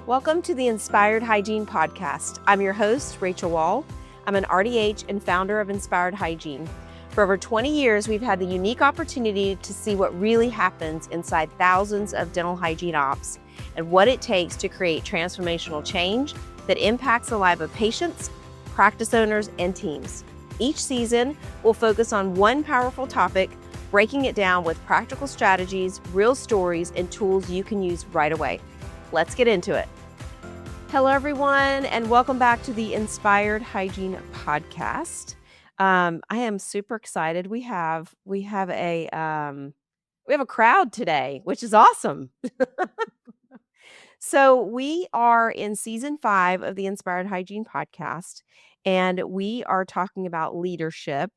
Welcome to the Inspired Hygiene Podcast. I'm your host, Rachel Wall. I'm an RDH and founder of Inspired Hygiene. For over 20 years, we've had the unique opportunity to see what really happens inside thousands of dental hygiene ops and what it takes to create transformational change that impacts the lives of patients, practice owners, and teams. Each season, we'll focus on one powerful topic, breaking it down with practical strategies, real stories, and tools you can use right away. Let's get into it. Hello, everyone, and welcome back to the Inspired Hygiene Podcast. I am super excited. We have a crowd today, which is awesome. So we are in season 5 of the Inspired Hygiene Podcast, and we are talking about leadership.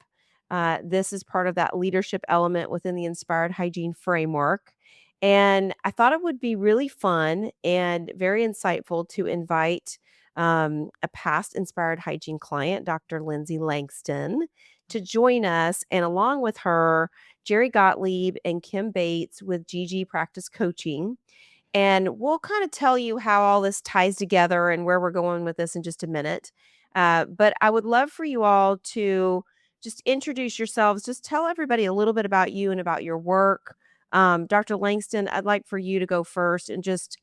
This is part of that leadership element within the Inspired Hygiene framework. And I thought it would be really fun and very insightful to invite a past Inspired Hygiene client, Dr. Lindsay Langston, to join us. And along with her, Geri Gottlieb and Kim Bates with GG Practice Coaching. And we'll kind of tell you how all this ties together and where we're going with this in just a minute. But I would love for you all to just introduce yourselves. Just tell everybody a little bit about you and about your work. Dr. Langston, I'd like for you to go first and just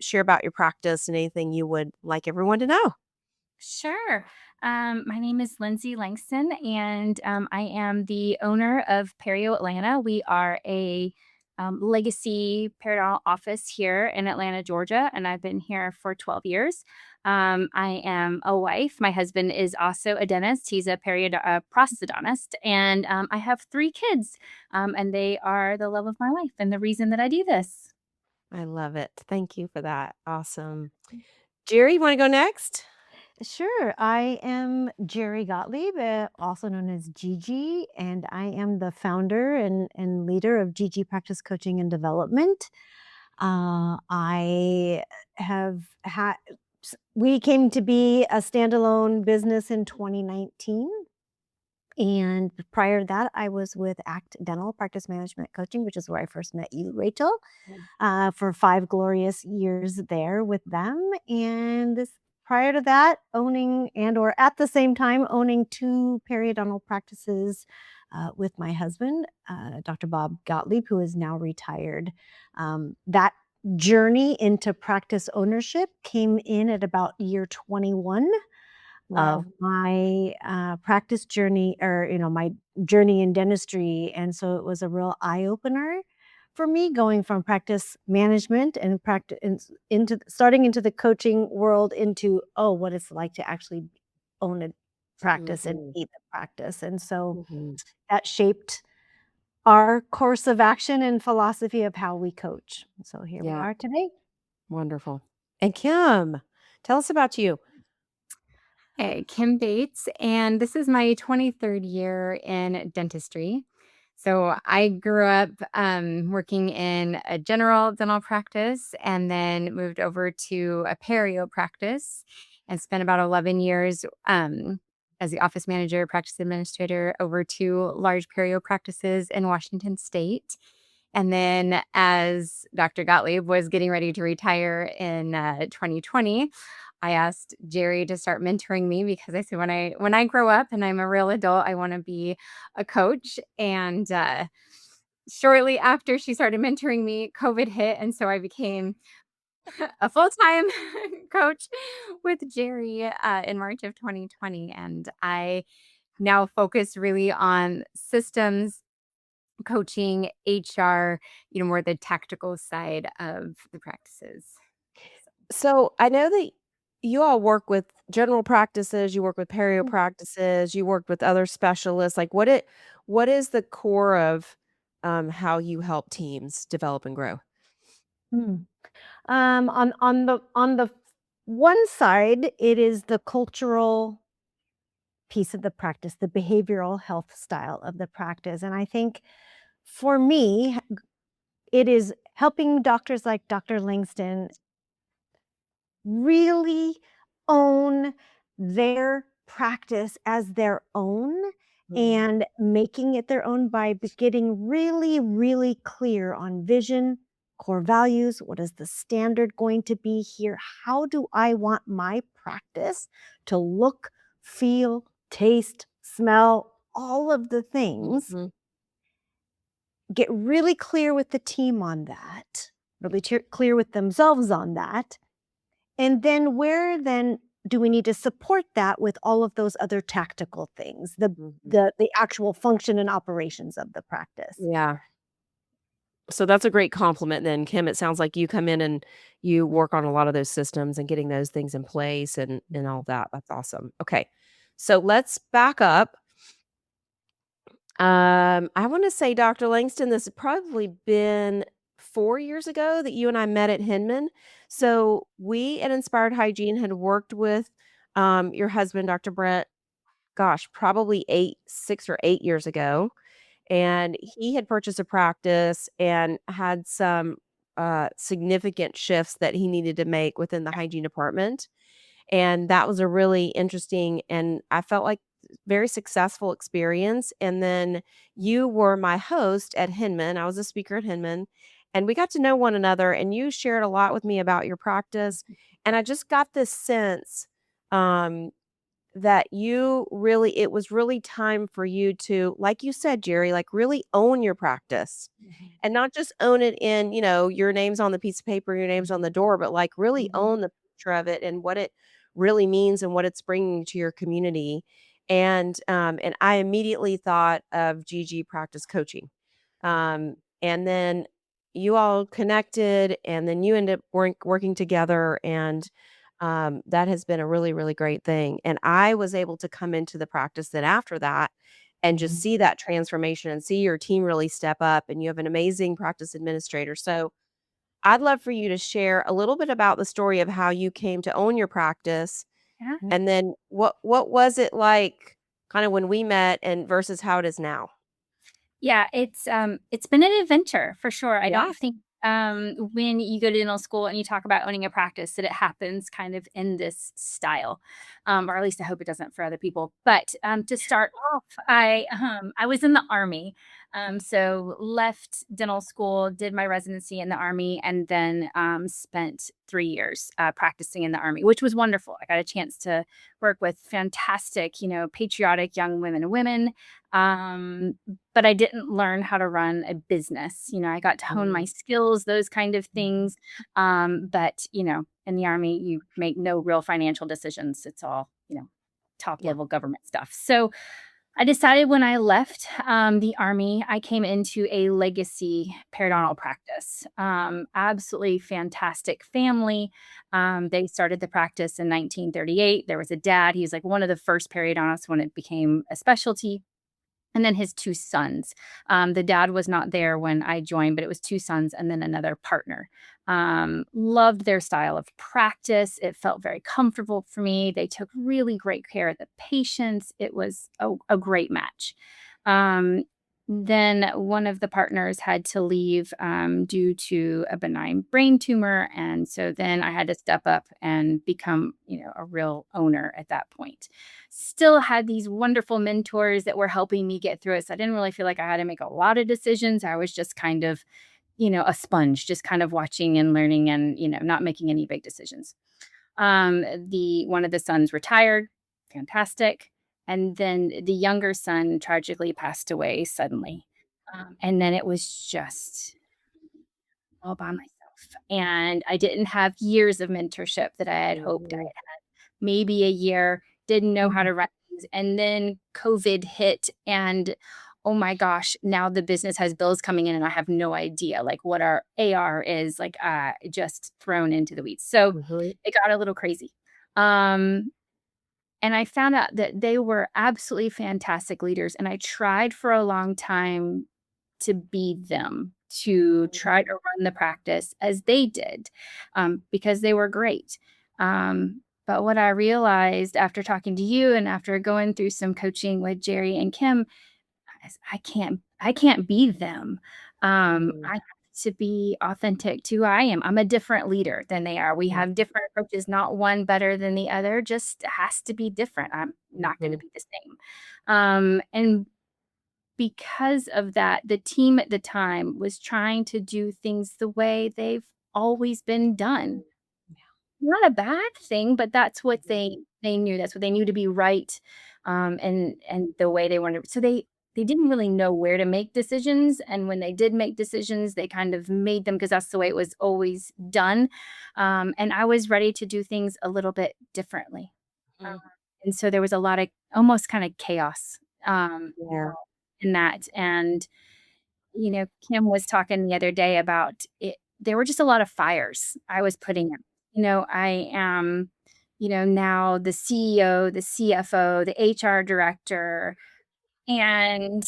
share about your practice and anything you would like everyone to know. Sure. My name is Lindsay Langston, and I am the owner of Perio, Atlanta. We are a legacy periodontal office here in Atlanta, Georgia, and I've been here for 12 years. I am a wife. My husband is also a dentist. He's a prosthodontist, and I have 3 kids, and they are the love of my life and the reason that I do this. I love it. Thank you for that. Awesome. Geri, you want to go next? Sure. I am Geri Gottlieb, also known as Gigi, and I am the founder and leader of GG Practice Coaching and Development. We came to be a standalone business in 2019. And prior to that, I was with ACT Dental Practice Management Coaching, which is where I first met you, Rachel, for 5 glorious years there with them. And prior to that, owning or at the same time owning 2 periodontal practices with my husband, Dr. Bob Gottlieb, who is now retired. That journey into practice ownership came in at about year 21 of my practice journey, or my journey in dentistry. And so it was a real eye-opener for me, going from practice management and starting into the coaching world into what it's like to actually own a practice and lead the practice. And so that shaped our course of action and philosophy of how we coach. So here we are today. Wonderful. And Kim, tell us about you. Hey, Kim Bates, and this is my 23rd year in dentistry. So I grew up working in a general dental practice and then moved over to a Perio practice and spent about 11 years as the office manager, practice administrator over 2 large Perio practices in Washington State. And then as Dr. Gottlieb was getting ready to retire in 2020, I asked Geri to start mentoring me because I said, when I grow up and I'm a real adult, I want to be a coach. And shortly after she started mentoring me, COVID hit. And so I became a full-time coach with Geri in March of 2020. And I now focus really on systems, coaching, HR, more the tactical side of the practices. So I know that you all work with general practices, you work with perio practices, you work with other specialists. Like what is the core of how you help teams develop and grow? On the one side, it is the cultural piece of the practice, the behavioral health style of the practice. And I think for me, it is helping doctors like Dr. Langston really own their practice as their own and making it their own by getting really, really clear on vision, core values? What is the standard going to be here? How do I want my practice to look, feel, taste, smell, all of the things? Mhm. Get really clear with the team on that, really clear with themselves on that. And then where then do we need to support that with all of those other tactical things, Mhm. the actual function and operations of the practice? Yeah. So that's a great compliment then, Kim. It sounds like you come in and you work on a lot of those systems and getting those things in place and all that. That's awesome. Okay. So let's back up. I want to say, Dr. Langston, this had probably been 4 years ago that you and I met at Hinman. So we at Inspired Hygiene had worked with your husband, Dr. Brett, gosh, probably 6 or 8 years ago. And he had purchased a practice and had some significant shifts that he needed to make within the hygiene department. And that was a really interesting and I felt like very successful experience. And then you were my host at Hinman. I was a speaker at Hinman. And we got to know one another, and you shared a lot with me about your practice. And I just got this sense um, that it was really time for you to, like you said, Geri, like really own your practice and not just own it in, your name's on the piece of paper, your name's on the door, but like really own the picture of it and what it really means and what it's bringing to your community. And I immediately thought of GG Practice Coaching. And then you all connected and then you end up working together and that has been a really, really great thing. And I was able to come into the practice then after that and just see that transformation and see your team really step up. And you have an amazing practice administrator. So I'd love for you to share a little bit about the story of how you came to own your practice. Yeah. And then what was it like kind of when we met and versus how it is now? Yeah, it's been an adventure for sure. I Yeah. don't think when you go to dental school and you talk about owning a practice that it happens kind of in this style, or at least I hope it doesn't for other people. But to start off, I was in the Army, so left dental school, did my residency in the Army, and then spent 3 years practicing in the Army, which was wonderful. I got a chance to work with fantastic, patriotic young women. But I didn't learn how to run a business. I got to hone my skills, those kind of things. But in the Army, you make no real financial decisions. It's all, top level government stuff. So I decided when I left the Army, I came into a legacy periodontal practice. Absolutely fantastic family. They started the practice in 1938. There was a dad. He was like one of the first periodontists when it became a specialty. And then his two sons. The dad was not there when I joined, but it was two sons and then another partner. Loved their style of practice. It felt very comfortable for me. They took really great care of the patients. It was a great match. Then one of the partners had to leave due to a benign brain tumor. And so then I had to step up and become, a real owner at that point. Still had these wonderful mentors that were helping me get through it. So I didn't really feel like I had to make a lot of decisions. I was just kind of, a sponge, just kind of watching and learning and, not making any big decisions. One of the sons retired. Fantastic. And then the younger son tragically passed away suddenly. And then it was just all by myself. And I didn't have years of mentorship that I had hoped I had. Maybe a year, didn't know how to run things. And then COVID hit and oh my gosh, now the business has bills coming in and I have no idea like what our AR is, like just thrown into the weeds. So it got a little crazy. And I found out that they were absolutely fantastic leaders. And I tried for a long time to be them, to try to run the practice as they did, because they were great. But what I realized after talking to you and after going through some coaching with Geri and Kim, is I can't be them. I have to be authentic to who I am. I'm a different leader than they are. We have different approaches, not one better than the other, just has to be different. I'm not going to be the same. And because of that, the team at the time was trying to do things the way they've always been done. Not a bad thing, but that's what they knew. That's what they knew to be right, and the way they wanted. So they didn't really know where to make decisions, and when they did make decisions, they kind of made them because that's the way it was always done. And I was ready to do things a little bit differently, Mm. and so there was a lot of almost kind of chaos Yeah. in that. And Kim was talking the other day about it. There were just a lot of fires I was putting out. I am, now the CEO, the CFO, the HR director, and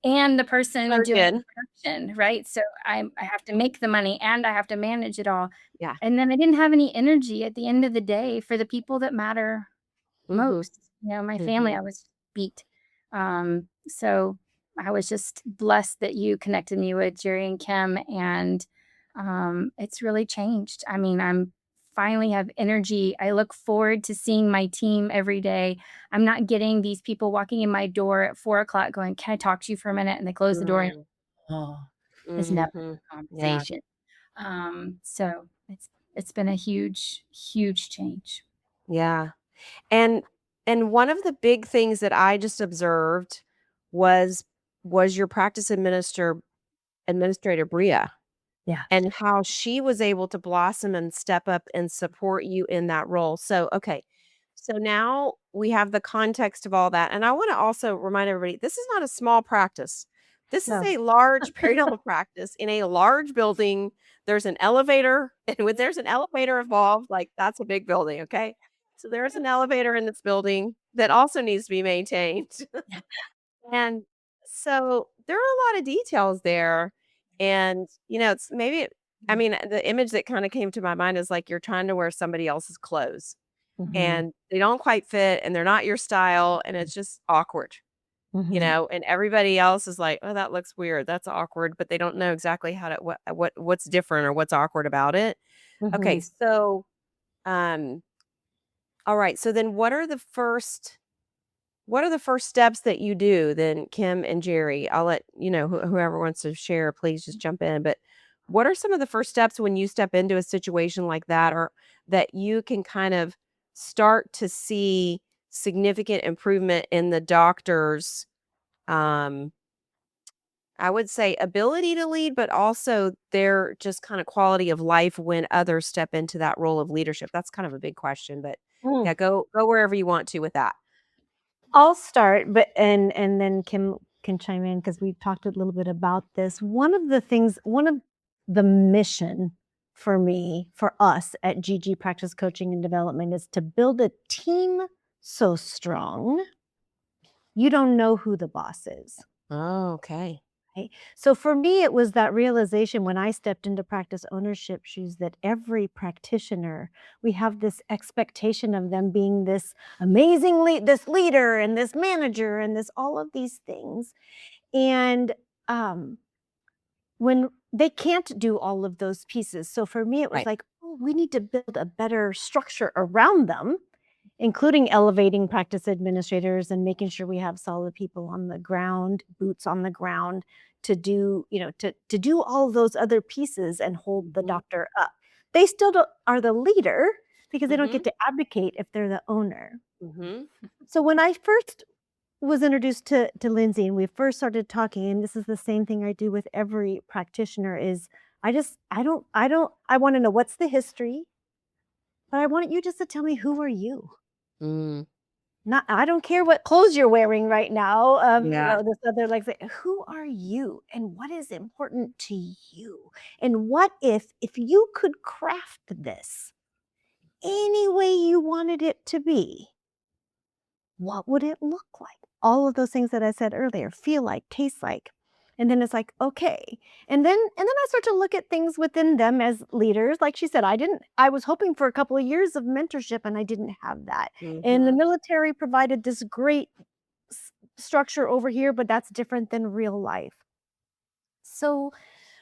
the person doing Surgeon. production, right? So I have to make the money and I have to manage it all. Yeah. And then I didn't have any energy at the end of the day for the people that matter most. My family, I was beat. So I was just blessed that you connected me with Geri and Kim, and it's really changed. I mean, I'm finally have energy. I look forward to seeing my team every day. I'm not getting these people walking in my door at 4:00 going, "Can I talk to you for a minute?" And they close the door and oh, it's never a Yeah. conversation. So it's been a huge, huge change. Yeah. And one of the big things that I just observed was your practice administrator Bria, Yeah. and how she was able to blossom and step up and support you in that role. So, okay. So now we have the context of all that. And I want to also remind everybody, this is not a small practice. This is No. a large periodontal practice in a large building. There's an elevator, and when there's an elevator involved, like that's a big building, okay? So there's an elevator in this building that also needs to be maintained. And so there are a lot of details there. And, it's maybe, I mean, the image that kind of came to my mind is like you're trying to wear somebody else's clothes Mhm. and they don't quite fit and they're not your style and it's just awkward, Mhm. and everybody else is like, oh, that looks weird. That's awkward. But they don't know exactly how to, what's different or what's awkward about it. Okay. Mhm. So, um, all right. So then what are the first steps that you do then, Kim and Geri? I'll let whoever wants to share, please just jump in. But what are some of the first steps when you step into a situation like that, or that you can kind of start to see significant improvement in the doctor's, um, I would say, ability to lead, but also their just kind of quality of life when others step into that role of leadership? That's kind of a big question, but Mm. yeah, go wherever you want to with that. I'll start, but and then Kim can chime in because we've talked a little bit about this. One of the mission for me, for us at GG Practice Coaching and Development is to build a team so strong you don't know who the boss is. Oh, okay. Right? So for me, it was that realization when I stepped into practice ownership shoes that every practitioner, we have this expectation of them being this amazing this leader and this manager and this all of these things. And when they can't do all of those pieces. So for me, it was Right. like, oh, we need to build a better structure around them, including elevating practice administrators and making sure we have solid people on the ground, boots on the ground to do, to do all those other pieces and hold the Mhm. doctor up. They still are the leader because they don't Mhm. get to advocate if they're the owner. Mhm. So when I first was introduced to Lindsay and we first started talking, and this is the same thing I do with every practitioner, is I want to know what's the history, but I want you just to tell me, who are you? Mm. I don't care what clothes you're wearing right now. Yeah. This other who are you and what is important to you? And what if you could craft this any way you wanted it to be, what would it look like? All of those things that I said earlier, feel like, taste like. And then it's like, okay. And then I start to look at things within them as leaders. Like she said, I was hoping for a couple of years of mentorship and I didn't have that. And the Mhm. military provided this great structure over here, but that's different than real life. So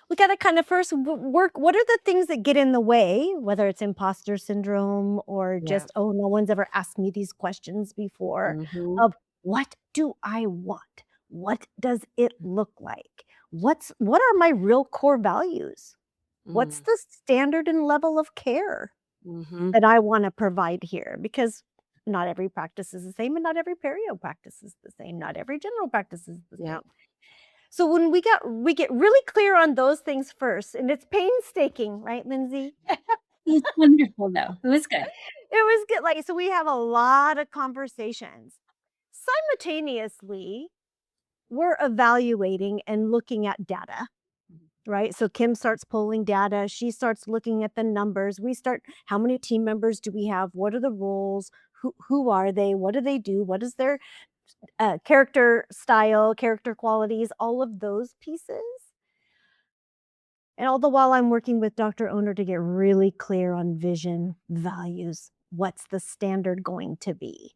we got to kind of first work. What are the things that get in the way, whether it's imposter syndrome or Yeah. just, oh, no one's ever asked me these questions before, Mhm. of what do I want? What does it look like? What are my real core values? What's the standard and level of care Mm-hmm. that I want to provide here? Because not every practice is the same, and not every perio practice is the same. Not every general practice is the Yeah. same. So when we get really clear on those things first, and it's painstaking, right, Lindsay? It's wonderful though. It was good. It was good. Like, so we have a lot of conversations. Simultaneously, we're evaluating and looking at data, right? So Kim starts pulling data. She starts looking at the numbers. We start, how many team members do we have? What are the roles? Who are they? What do they do? What is their character style, character qualities, all of those pieces. And all the while I'm working with Dr. Owner to get really clear on vision, values, what's the standard going to be.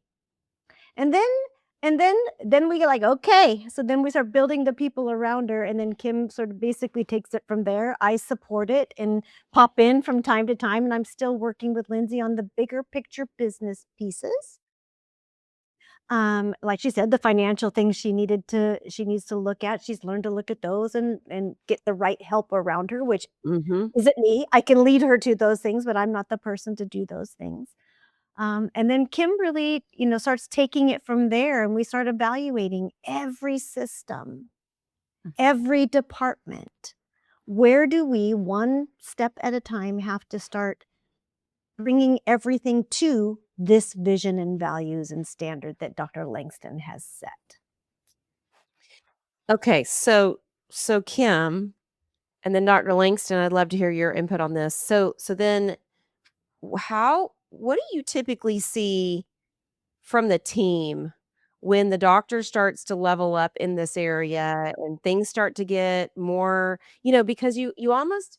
And then we get like, okay, so then we start building the people around her, and then Kim sort of basically takes it from there. I support it and pop in from time to time, and I'm still working with Lindsay on the bigger picture business pieces. Like she said, the financial things she needs to look at. She's learned to look at those and get the right help around her, which Mm-hmm. isn't me. I can lead her to those things, but I'm not the person to do those things. And then Kim really, starts taking it from there, and we start evaluating every system, every department. Where do we, one step at a time, have to start bringing everything to this vision and values and standard that Dr. Langston has set? Okay, so Kim, and then Dr. Langston, I'd love to hear your input on this. So then what do you typically see from the team when the doctor starts to level up in this area and things start to get more, because you almost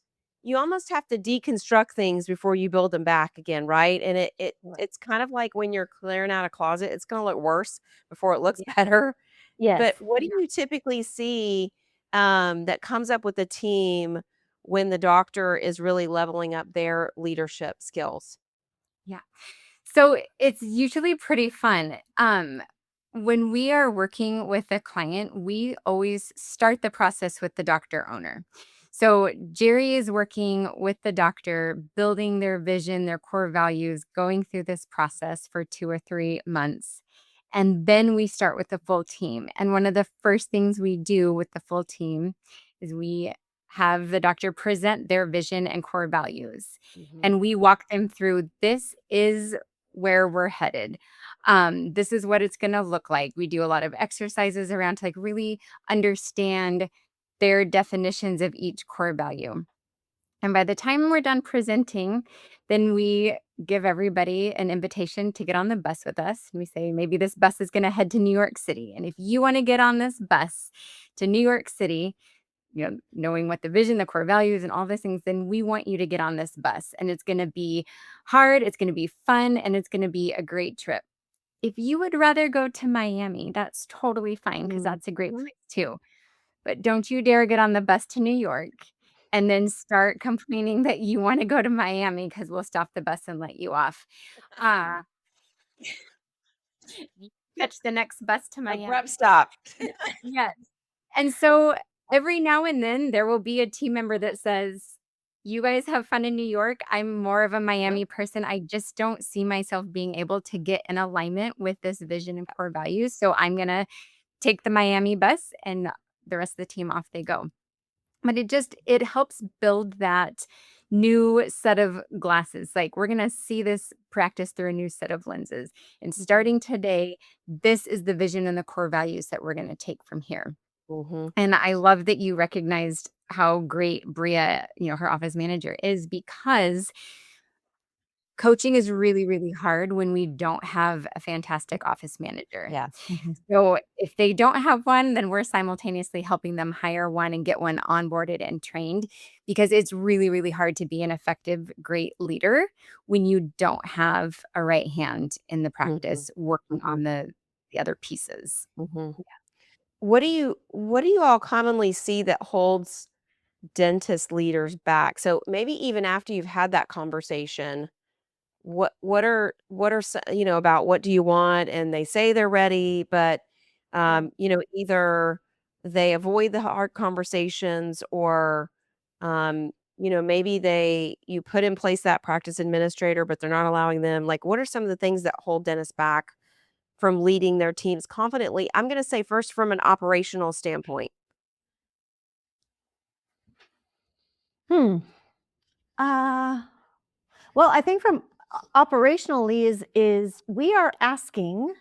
have to deconstruct things before you build them back again, right? And it's kind of like when you're clearing out a closet, it's going to look worse before it looks better. But Yes. what do you typically see that comes up with the team when the doctor is really leveling up their leadership skills? Yeah. So it's usually pretty fun. When we are working with a client, we always start the process with the doctor owner. So Geri is working with the doctor, building their vision, their core values, going through this process for 2 or 3 months. And then we start with the full team. And one of the first things we do with the full team is we have the doctor present their vision and core values. Mhm. And we walk them through, this is where we're headed. This is what it's going to look like. We do a lot of exercises around to really understand their definitions of each core value. And by the time we're done presenting, then we give everybody an invitation to get on the bus with us. And we say, maybe this bus is going to head to New York City. And if you want to get on this bus to New York City, knowing what the vision, the core values, and all these things, then we want you to get on this bus. And it's going to be hard, it's going to be fun, and it's going to be a great trip. If you would rather go to Miami, that's totally fine, because that's a great place too. But don't you dare get on the bus to New York and then start complaining that you want to go to Miami, because we'll stop the bus and let you off. Catch the next bus to Miami. Abrupt stop. Yes. And so every now and then there will be a team member that says, you guys have fun in New York. I'm more of a Miami person. I just don't see myself being able to get in alignment with this vision and core values. So I'm going to take the Miami bus, and the rest of the team, off they go. But it helps build that new set of glasses. Like, we're going to see this practice through a new set of lenses. And starting today, this is the vision and the core values that we're going to take from here. Mm-hmm. And I love that you recognized how great Bria, her office manager, is, because coaching is really, really hard when we don't have a fantastic office manager. Yeah. So if they don't have one, then we're simultaneously helping them hire one and get one onboarded and trained, because it's really, really hard to be an effective, great leader when you don't have a right hand in the practice working on the other pieces. Mm-hmm. Yeah. What do you all commonly see that holds dentist leaders back? So maybe even after you've had that conversation, what are about what do you want, and they say they're ready, but Either they avoid the hard conversations or, maybe you put in place that practice administrator, but they're not allowing them. Like, what are some of the things that hold dentists back from leading their teams confidently? I'm going to say first from an operational standpoint. Well, I think from operationally is we are asking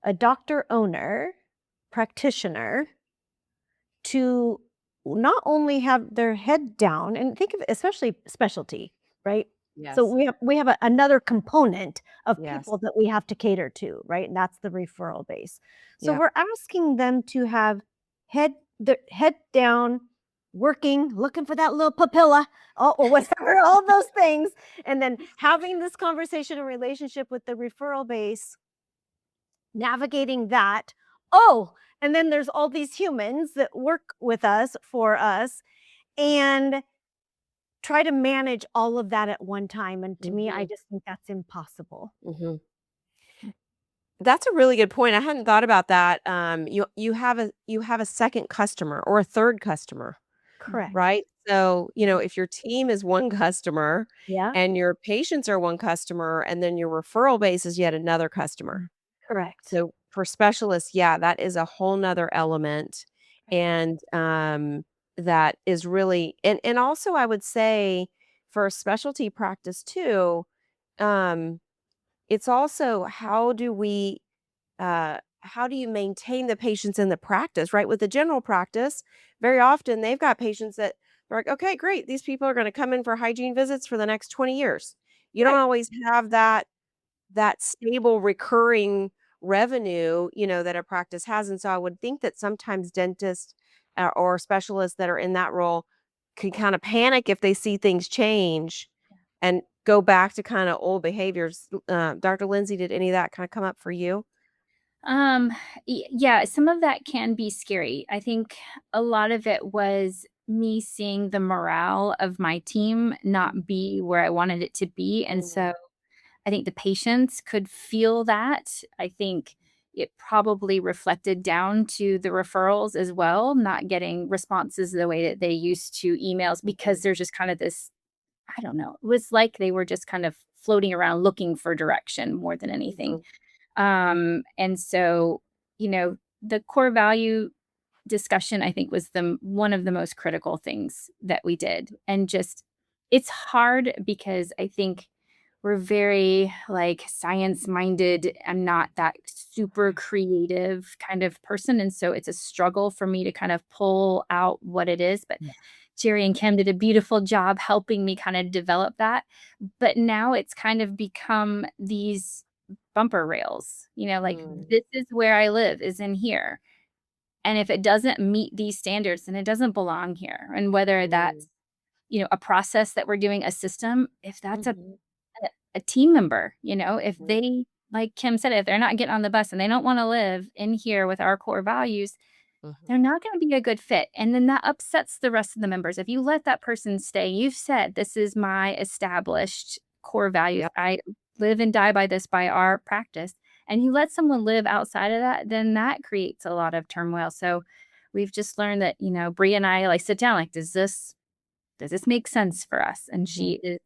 a doctor owner, practitioner to not only have their head down, and think of especially specialty, right? Yes. So we have another component of Yes. people that we have to cater to, right? And that's the referral base. So Yep. we're asking them to have their head down, working, looking for that little papilla, or whatever, all those things, and then having this conversation and relationship with the referral base, navigating that. And then there's all these humans that work with us, for us, and try to manage all of that at one time. And to me, I just think that's impossible. That's a really good point. I hadn't thought about that. You have a second customer or a third customer, Correct. right? So, if your team is one customer Yeah, and your patients are one customer, and then your referral base is yet another customer. correct. So for specialists, yeah, that is a whole nother element. And that is really, and also I would say for a specialty practice too, it's also how do you maintain the patients in the practice, right? With the general practice, very often they've got patients that are like, okay, great, these people are going to come in for hygiene visits for the next 20 years. You don't always have that stable recurring revenue, that a practice has. And so I would think that sometimes dentists or specialists that are in that role can kind of panic if they see things change and go back to kind of old behaviors. Dr. Lindsay, did any of that kind of come up for you? Yeah, some of that can be scary. I think a lot of it was me seeing the morale of my team not be where I wanted it to be. And so I think the patients could feel that. I think it probably reflected down to the referrals as well, not getting responses the way that they used to emails, because there's just kind of this, I don't know, it was like they were just kind of floating around looking for direction more than anything. And so, the core value discussion, I think, was one of the most critical things that we did. And just, it's hard because I think we're very science minded. I'm not that super creative kind of person. And so it's a struggle for me to kind of pull out what it is. But Geri and Kim did a beautiful job helping me kind of develop that. But now it's kind of become these bumper rails, this is where I live, is in here. And if it doesn't meet these standards, then it doesn't belong here. And whether that's, a process that we're doing, a system, if that's a team member, if they, like Kim said, if they're not getting on the bus and they don't want to live in here with our core values, they're not going to be a good fit. And then that upsets the rest of the members. If you let that person stay, you've said, this is my established core values. Yep. I live and die by this, by our practice. And you let someone live outside of that, then that creates a lot of turmoil. So we've just learned that, Bree and I sit down, does this make sense for us? And she is,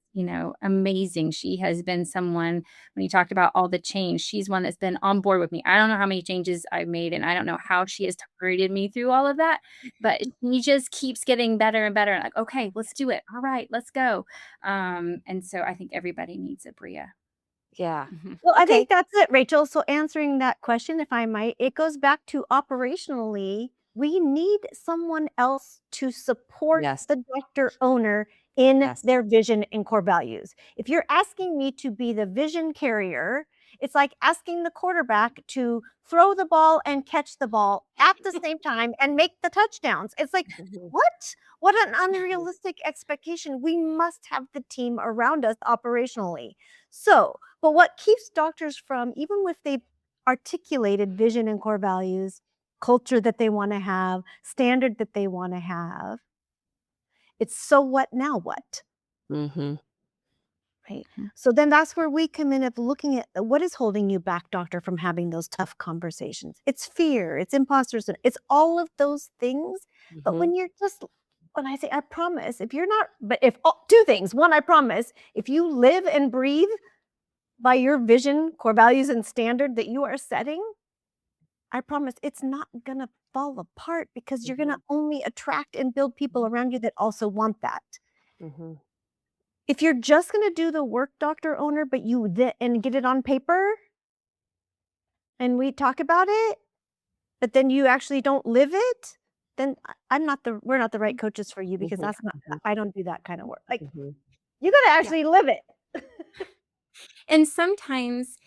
amazing. She has been someone, when you talked about all the change, she's one that's been on board with me. I don't know how many changes I've made, and I don't know how she has tolerated me through all of that, but she just keeps getting better and better. And okay, let's do it. All right, let's go. And so I think everybody needs a Bria. Yeah. Well, I think that's it, Rachel. So answering that question, if I might, it goes back to operationally, we need someone else to support the doctor owner in their vision and core values. If you're asking me to be the vision carrier, it's like asking the quarterback to throw the ball and catch the ball at the same time and make the touchdowns. It's like, what? What an unrealistic expectation. We must have the team around us operationally. So, but what keeps doctors from, even if they've articulated vision and core values, culture that they want to have, standard that they want to have, it's so what now what? Right. Mhm. So then that's where we come in of looking at what is holding you back, doctor, from having those tough conversations. It's fear, it's imposter syndrome, it's all of those things. But Mhm. when you're just, when I say, I promise, if you're not, but if two things, one, I promise, if you live and breathe by your vision, core values, and standard that you are setting, I promise it's not going to fall apart because you're going to only attract and build people around you that also want that. Mhm. If you're just going to do the work, doctor owner, but and get it on paper and we talk about it, but then you actually don't live it, then we're not the right coaches for you because Mhm. that's not, I don't do that kind of work. Like, Mhm. you got to actually live it. And sometimes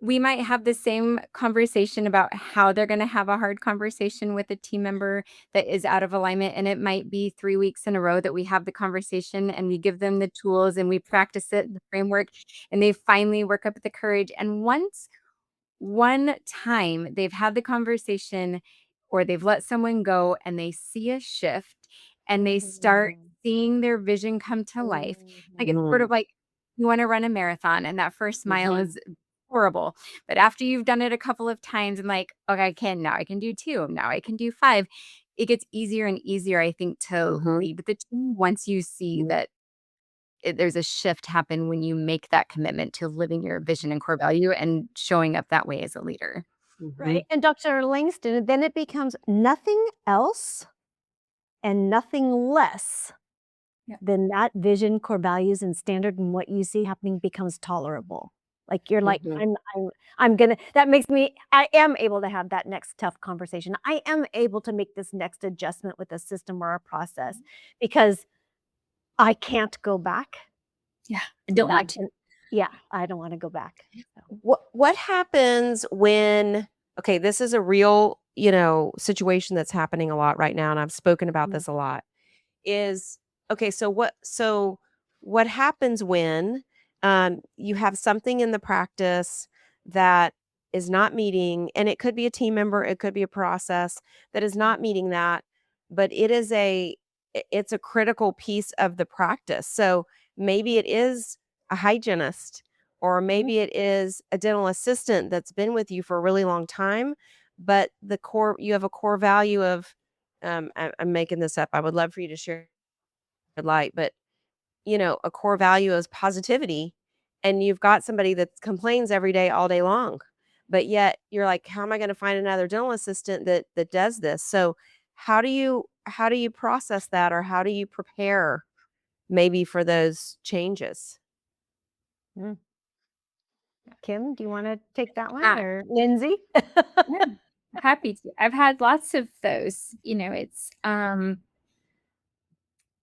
we might have the same conversation about how they're going to have a hard conversation with a team member that is out of alignment. And it might be 3 weeks in a row that we have the conversation and we give them the tools and we practice it, the framework, and they finally work up the courage. And once one time they've had the conversation or they've let someone go and they see a shift and they start seeing their vision come to life, like it's sort of like you want to run a marathon and that first mile is horrible. But after you've done it a couple of times and like, okay, now I can do 2, now I can do 5. It gets easier and easier, I think, to lead the team once you see that there's a shift happen when you make that commitment to living your vision and core value and showing up that way as a leader. Right. And Dr. Langston, then it becomes nothing else and nothing less than that vision, core values, and standard, and what you see happening becomes tolerable. Like you're like, I'm gonna, that makes me, I am able to have that next tough conversation. I am able to make this next adjustment with a system or a process because I can't go back. Yeah. I don't That want to. can- yeah, I don't want to go back. What happens when, okay, this is a real, situation that's happening a lot right now, and I've spoken about this a lot, is, okay, so what happens when you have something in the practice that is not meeting, and it could be a team member, it could be a process that is not meeting that, but it's a critical piece of the practice. So maybe it is a hygienist, or maybe it is a dental assistant that's been with you for a really long time, but you have a core value of, I'm making this up. I would love for you to share light, but a core value is positivity, and you've got somebody that complains every day, all day long, but yet you're like, how am I going to find another dental assistant that does this? So how do you process that, or how do you prepare maybe for those changes? Kim, do you want to take that one, Ah. or Lindsay? Yeah, happy to. I've had lots of those.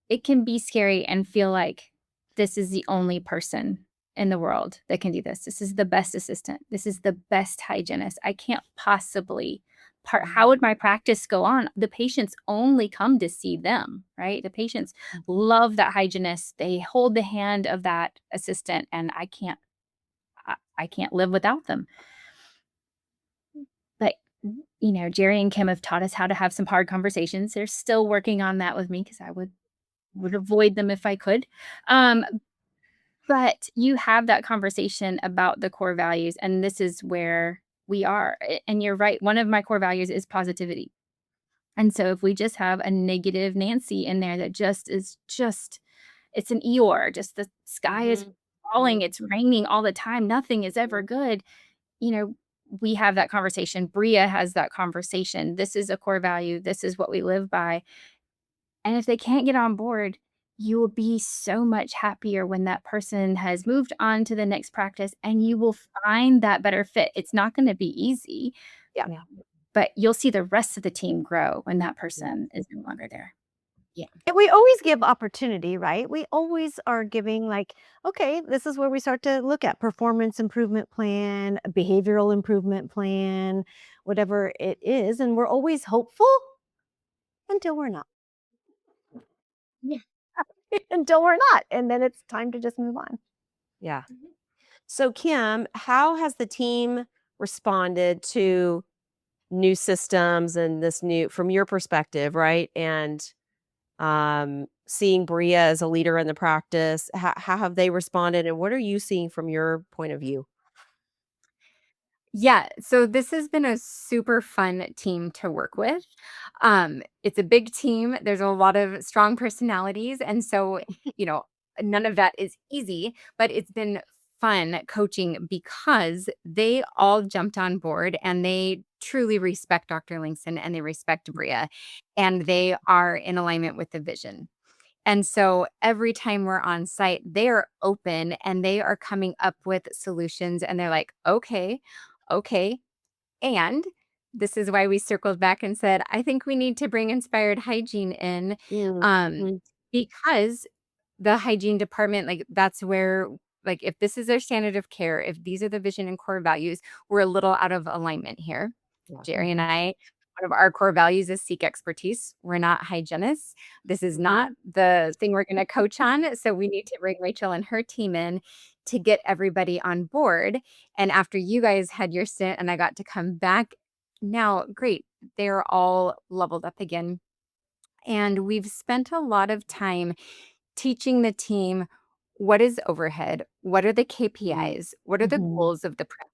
It can be scary and feel like this is the only person in the world that can do this. This is the best assistant. This is the best hygienist. I can't possibly how would my practice go on? The patients only come to see them, right? The patients love that hygienist. They hold the hand of that assistant, and I can't live without them. But Geri and Kim have taught us how to have some hard conversations. They're still working on that with me because I would avoid them if I could. But you have that conversation about the core values, and this is where we are. And you're right. One of my core values is positivity. And so if we just have a negative Nancy in there that it's an Eeyore, just the sky is falling, it's raining all the time, nothing is ever good, we have that conversation. Bria has that conversation. This is a core value. This is what we live by. And if they can't get on board, you will be so much happier when that person has moved on to the next practice, and you will find that better fit. It's not going to be easy. Yeah. But you'll see the rest of the team grow when that person is no longer there. Yeah. And we always give opportunity, right? We always are giving, like, okay, this is where we start to look at performance improvement plan, a behavioral improvement plan, whatever it is. And we're always hopeful until we're not. Yeah. Until we're not. And then it's time to just move on. Yeah. So Kim, how has the team responded to new systems and this new, from your perspective, right? And seeing Bria as a leader in the practice? How have they responded, and what are you seeing from your point of view? Yeah, so this has been a super fun team to work with. It's a big team. There's a lot of strong personalities, and so, you know, none of that is easy, but it's been fun coaching because they all jumped on board and they truly respect Dr. Langston and they respect Bria and they are in alignment with the vision. And so every time we're on site, they are open and they are coming up with solutions and they're like, okay. And this is why we circled back and said, I think we need to bring Inspired Hygiene in Mhm. because the hygiene department, like that's where, like, if this is our standard of care, if these are the vision and core values, we're a little out of alignment here. Yeah. Geri and I, one of our core values is seek expertise. We're not hygienists. This is not the thing we're going to coach on. So we need to bring Rachel and her team in to get everybody on board. And after you guys had your stint and I got to come back, now, great. They're all leveled up again. And we've spent a lot of time teaching the team what is overhead, what are the KPIs, what are the Mhm. goals of the practice.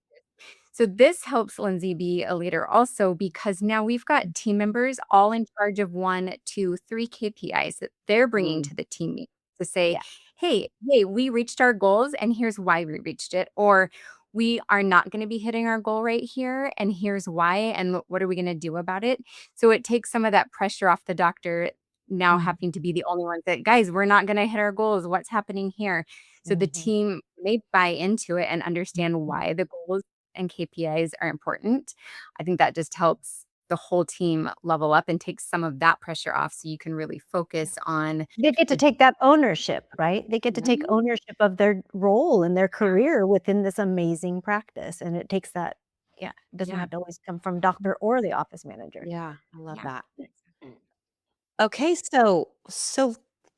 So this helps Lindsay be a leader also because now we've got team members all in charge of 1, 2, 3 KPIs that they're bringing to the team meeting to say, Yeah. hey, we reached our goals and here's why we reached it. Or we are not going to be hitting our goal right here and here's why and what are we going to do about it. So it takes some of that pressure off the doctor now Mhm. having to be the only one that, guys, we're not going to hit our goals. What's happening here? So the Mhm. team may buy into it and understand Mhm. why the goals and KPIs are important. I think that just helps the whole team level up and takes some of that pressure off so you can really focus on They get to the take that ownership, right? They get to take Mhm. ownership of their role and their career within this amazing practice, and it takes that it doesn't Yeah. have to always come from doctor or the office manager. Yeah, I love Yeah. that. Okay, so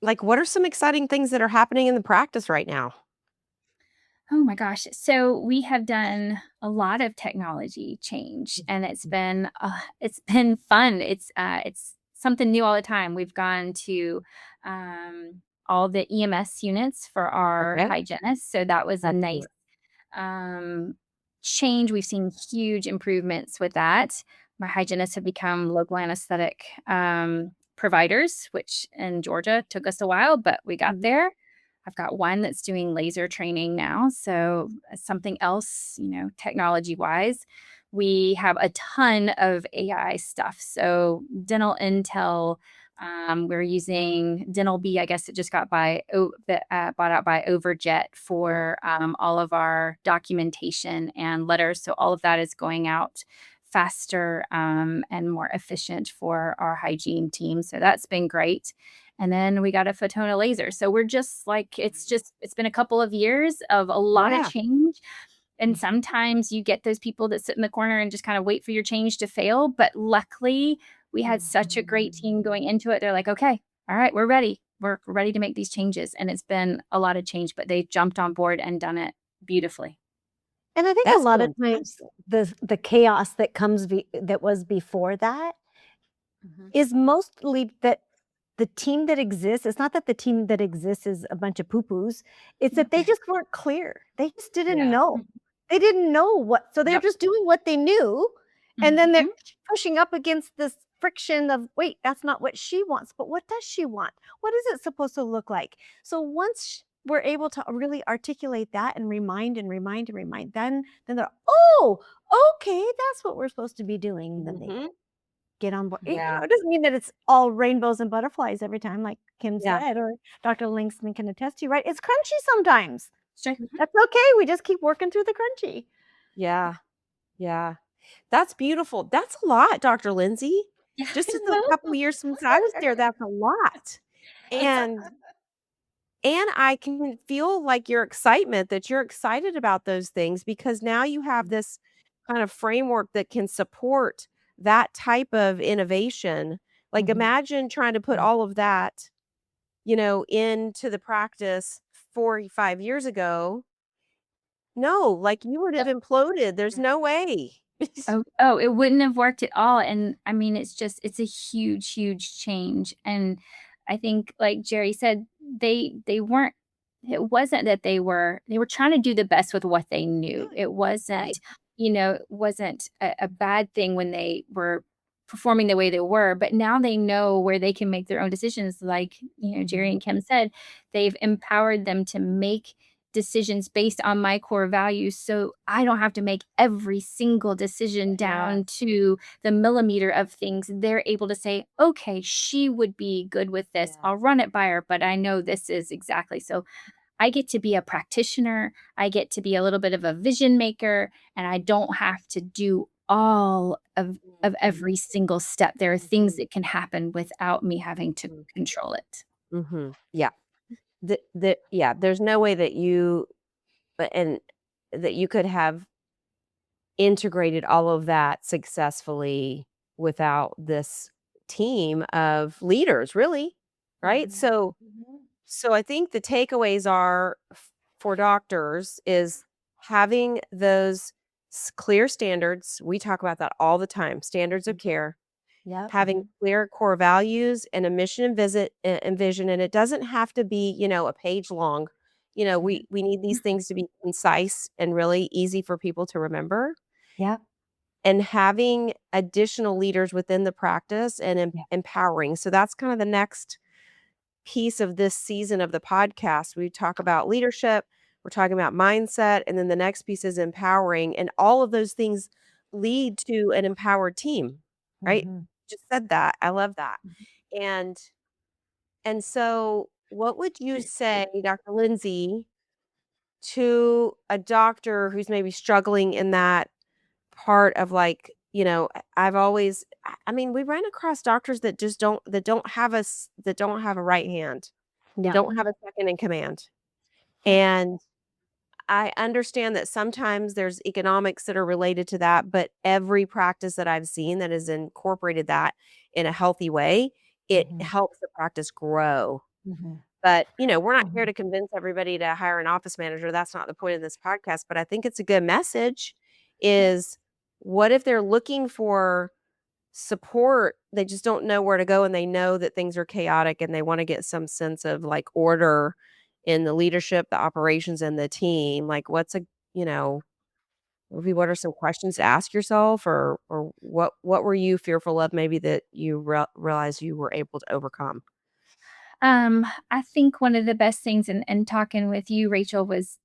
like what are some exciting things that are happening in the practice right now? Oh my gosh. So we have done a lot of technology change and it's been fun. It's something new all the time. We've gone to all the EMS units for our Okay. hygienists. So that was a That's nice good. um, change. We've seen huge improvements with that. My hygienists have become local anesthetic providers, which in Georgia took us a while, but we got there. I've got one that's doing laser training now. So, something else, technology wise. We have a ton of AI stuff. So, dental intel. We're using Dental B. I guess it just got bought out by Overjet for all of our documentation and letters. So all of that is going out faster and more efficient for our hygiene team. So that's been great. And then we got a Photona laser. So we're just like, it's been a couple of years of a lot of Yeah. change. And sometimes you get those people that sit in the corner and just kind of wait for your change to fail. But luckily, we had such a great team going into it. They're like, okay, all right, we're ready. We're ready to make these changes. And it's been a lot of change, but they jumped on board and done it beautifully. And I think a That's lot of times fantastic. the chaos that comes that was before that is mostly that the team that exists, it's not that the team that exists is a bunch of poo-poos, it's that they just weren't clear. They just didn't Yeah. know. They didn't know what, so they're Yep. just doing what they knew, and then they're Mhm. pushing up against this friction of, "Wait, that's not what she wants, but what does she want? What is it supposed to look like?" So once we're able to really articulate that and remind and remind and remind, then they're, "Oh, okay, that's what we're supposed to be doing." Then they Mhm. get on board. Yeah. It doesn't mean that it's all rainbows and butterflies every time, like Kim Yeah. said, or Dr. Langston can attest to, right? It's crunchy sometimes. Sure. That's okay. We just keep working through the crunchy. Yeah. Yeah. That's beautiful. That's a lot, Dr. Lindsay. Yeah. Just in the couple years since I was there, that's a lot. It's And I can feel like your excitement that you're excited about those things because now you have this kind of framework that can support that type of innovation. Like Mhm. imagine trying to put all of that, into the practice 45 years ago. No, like you would have imploded. There's no way. Oh, it wouldn't have worked at all, and I mean, it's a huge, huge change, and, I think, like Geri said, they weren't. It wasn't that they were trying to do the best with what they knew. It wasn't, it wasn't a bad thing when they were performing the way they were, but now they know where they can make their own decisions. Like, Geri and Kim said, they've empowered them to make decisions based on my core values. So I don't have to make every single decision down to the millimeter of things. They're able to say, okay, she would be good with this. I'll run it by her, but I know this is exactly. So I get to be a practitioner. I get to be a little bit of a vision maker, and I don't have to do all of every single step. There are things that can happen without me having to control it. Mm-hmm. Yeah. There's no way that you could have integrated all of that successfully without this team of leaders, really, right? So I think the takeaways are for doctors is having those clear standards. We talk about that all the time, standards of care. Yep. Having clear core values and a mission and vision, and it doesn't have to be, a page long. We need these things to be concise and really easy for people to remember. Yep. And having additional leaders within the practice and empowering. So that's kind of the next piece of this season of the podcast. We talk about leadership, we're talking about mindset, and then the next piece is empowering. And all of those things lead to an empowered team, right? Just said that. I love that. And so what would you say, Dr. Lindsay, to a doctor who's maybe struggling in that part of like, I've always, I mean, we ran across doctors that just don't have a right hand, don't have a second in command. And I understand that sometimes there's economics that are related to that, but every practice that I've seen that has incorporated that in a healthy way, it helps the practice grow. But, we're not here to convince everybody to hire an office manager. That's not the point of this podcast, but I think it's a good message is what if they're looking for support, they just don't know where to go and they know that things are chaotic and they want to get some sense of like order in the leadership, the operations, and the team. Like maybe what are some questions to ask yourself or what were you fearful of maybe that you realized you were able to overcome? I think one of the best things and talking with you, Rachel, was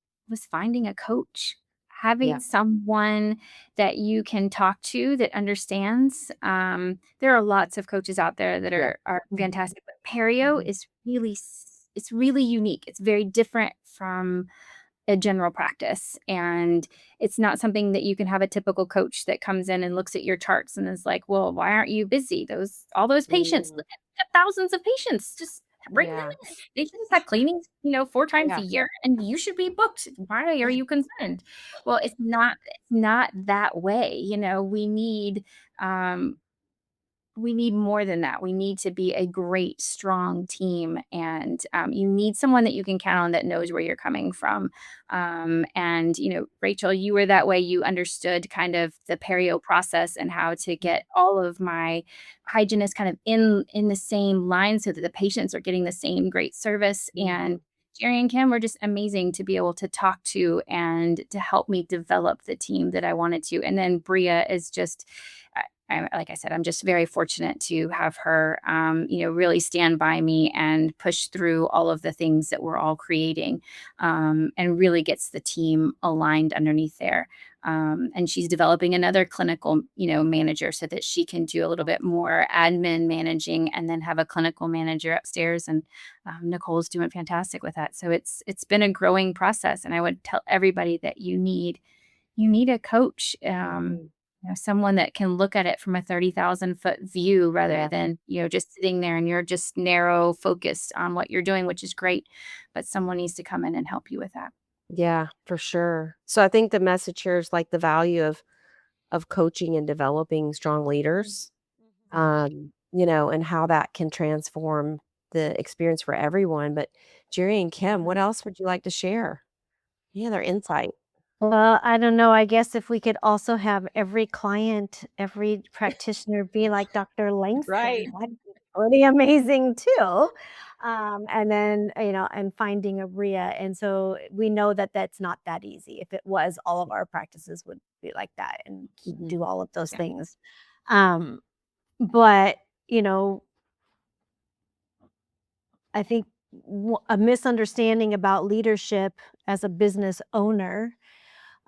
finding a coach, having someone that you can talk to that understands. There are lots of coaches out there that are fantastic, but Perio is it's really unique. It's very different from a general practice, and it's not something that you can have a typical coach that comes in and looks at your charts and is like, well, why aren't you busy? All those patients, look at thousands of patients, just bring them in. They should just have cleanings, 4 times a year, and you should be booked. Why are you concerned? Well, it's not that way. We need more than that. We need to be a great, strong team, and you need someone that you can count on that knows where you're coming from. And Rachel, you were that way. You understood kind of the Perio process and how to get all of my hygienists kind of in the same line so that the patients are getting the same great service. And Geri and Kim were just amazing to be able to talk to and to help me develop the team that I wanted to. And then Bria is just, like I said, I'm just very fortunate to have her, really stand by me and push through all of the things that we're all creating, and really gets the team aligned underneath there. And she's developing another clinical, manager so that she can do a little bit more admin managing and then have a clinical manager upstairs. And Nicole's doing fantastic with that. So it's been a growing process. And I would tell everybody that you need a coach. Someone that can look at it from a 30,000-foot view rather than, just sitting there and you're just narrow focused on what you're doing, which is great. But someone needs to come in and help you with that. Yeah, for sure. So I think the message here is like the value of coaching and developing strong leaders, and how that can transform the experience for everyone. But Geri and Kim, what else would you like to share? Yeah, their insight. Well, I don't know. I guess if we could also have every client, every practitioner be like Dr. Langston. Right. pretty amazing too. And then, and finding a RIA. And so we know that that's not that easy. If it was, all of our practices would be like that and do all of those things. But, I think a misunderstanding about leadership as a business owner,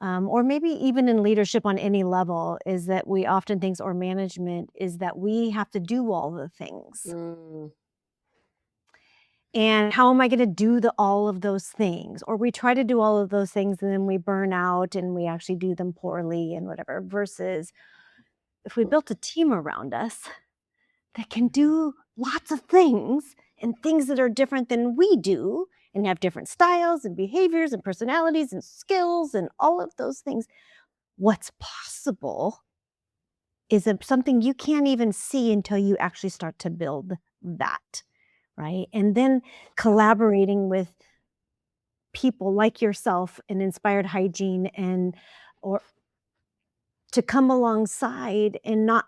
or maybe even in leadership on any level, is that we often think, or management, is that we have to do all the things. And how am I going to do all of those things? Or we try to do all of those things and then we burn out and we actually do them poorly and whatever. Versus if we built a team around us that can do lots of things and things that are different than we do and have different styles and behaviors and personalities and skills and all of those things, what's possible is something you can't even see until you actually start to build that, right? And then collaborating with people like yourself and Inspired Hygiene or to come alongside and not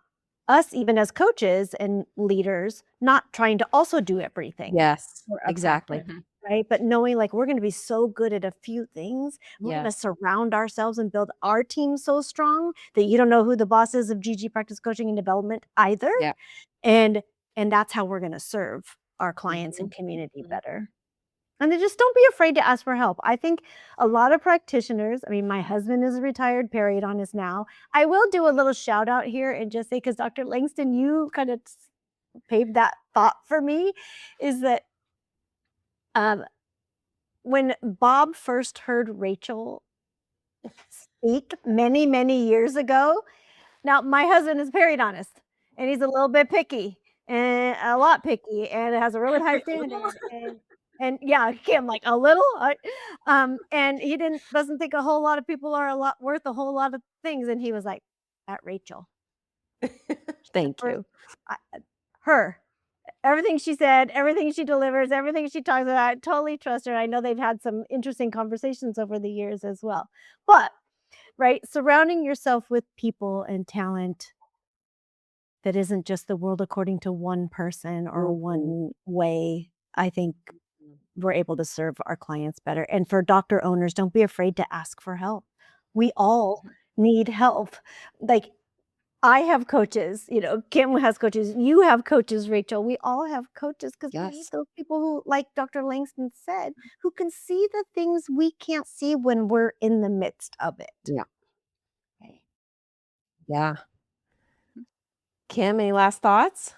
us, even as coaches and leaders, not trying to also do everything. Yes, for a exactly. practice, right? But knowing like we're going to be so good at a few things, we're going to Yes. surround ourselves and build our team so strong that you don't know who the boss is of GG Practice Coaching and Development either. Yeah. And that's how we're going to serve our clients and community Mhm. better. And then just don't be afraid to ask for help. I think a lot of practitioners, I mean, my husband is a retired periodontist now. I will do a little shout out here and just say, because Dr. Langston, you kind of paved that thought for me, is that when Bob first heard Rachel speak many, many years ago, now my husband is a periodontist and he's a little bit picky and a lot picky and has a really high standard. And yeah, Kim, like a little, and he doesn't think a whole lot of people are worth a whole lot of things. And he was like, at Rachel. Thank you. Her, everything she said, everything she delivers, everything she talks about, I totally trust her. I know they've had some interesting conversations over the years as well. But, right, surrounding yourself with people and talent that isn't just the world according to one person or one way, I think we're able to serve our clients better. And for doctor owners, don't be afraid to ask for help. We all need help. Like, I have coaches, Kim has coaches, you have coaches, Rachel. We all have coaches because we need Yes. those people who, like Dr. Langston said, who can see the things we can't see when we're in the midst of it. Yeah. Okay. Yeah. Kim, any last thoughts?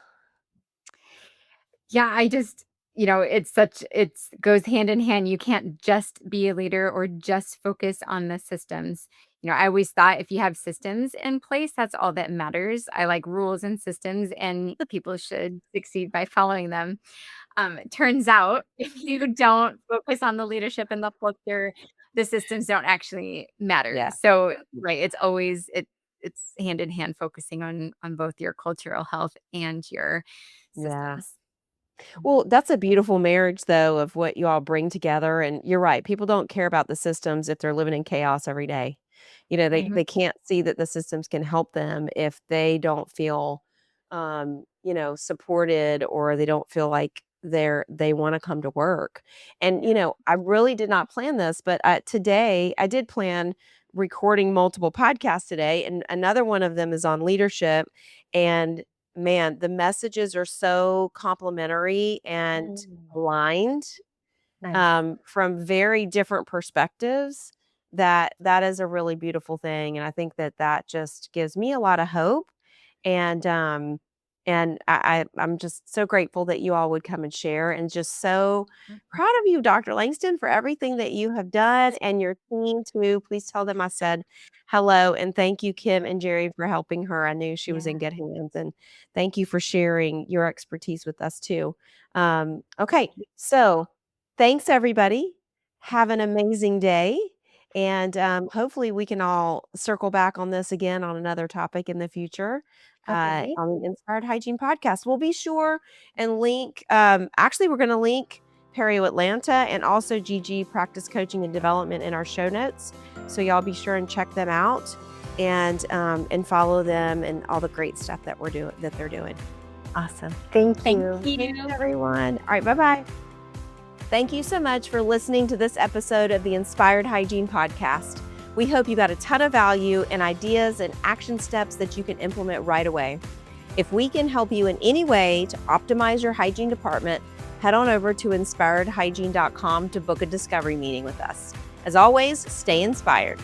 Yeah, I just, it goes hand in hand. You can't just be a leader or just focus on the systems. I always thought if you have systems in place, that's all that matters. I like rules and systems, and the people should succeed by following them. It turns out if you don't focus on the leadership and the culture, the systems don't actually matter. Yeah. So, right, it's always it's hand in hand, focusing on both your cultural health and your Yeah. systems. Well, that's a beautiful marriage, though, of what you all bring together. And you're right. People don't care about the systems if they're living in chaos every day. They can't see that the systems can help them if they don't feel, supported, or they don't feel like they want to come to work. And, I really did not plan this, but today I did plan recording multiple podcasts today. And another one of them is on leadership. And man, the messages are so complimentary and aligned Nice. from very different perspectives. That is a really beautiful thing, and I think that just gives me a lot of hope. And I'm just so grateful that you all would come and share, and just so proud of you, Dr. Langston, for everything that you have done, and your team too. Please tell them I said hello, and thank you, Kim and Geri, for helping her. I knew she was in good hands, and thank you for sharing your expertise with us too. Okay, so thanks everybody. Have an amazing day. And hopefully we can all circle back on this again on another topic in the future Okay. on the Inspired Hygiene Podcast. We'll be sure and link, actually, we're going to link Perio Atlanta and also GG Practice Coaching and Development in our show notes. So y'all be sure and check them out and follow them and all the great stuff that they're doing. Awesome. Thank Thank you. you. Thanks, everyone. All right, bye-bye. Thank you so much for listening to this episode of the Inspired Hygiene Podcast. We hope you got a ton of value and ideas and action steps that you can implement right away. If we can help you in any way to optimize your hygiene department, head on over to inspiredhygiene.com to book a discovery meeting with us. As always, stay inspired.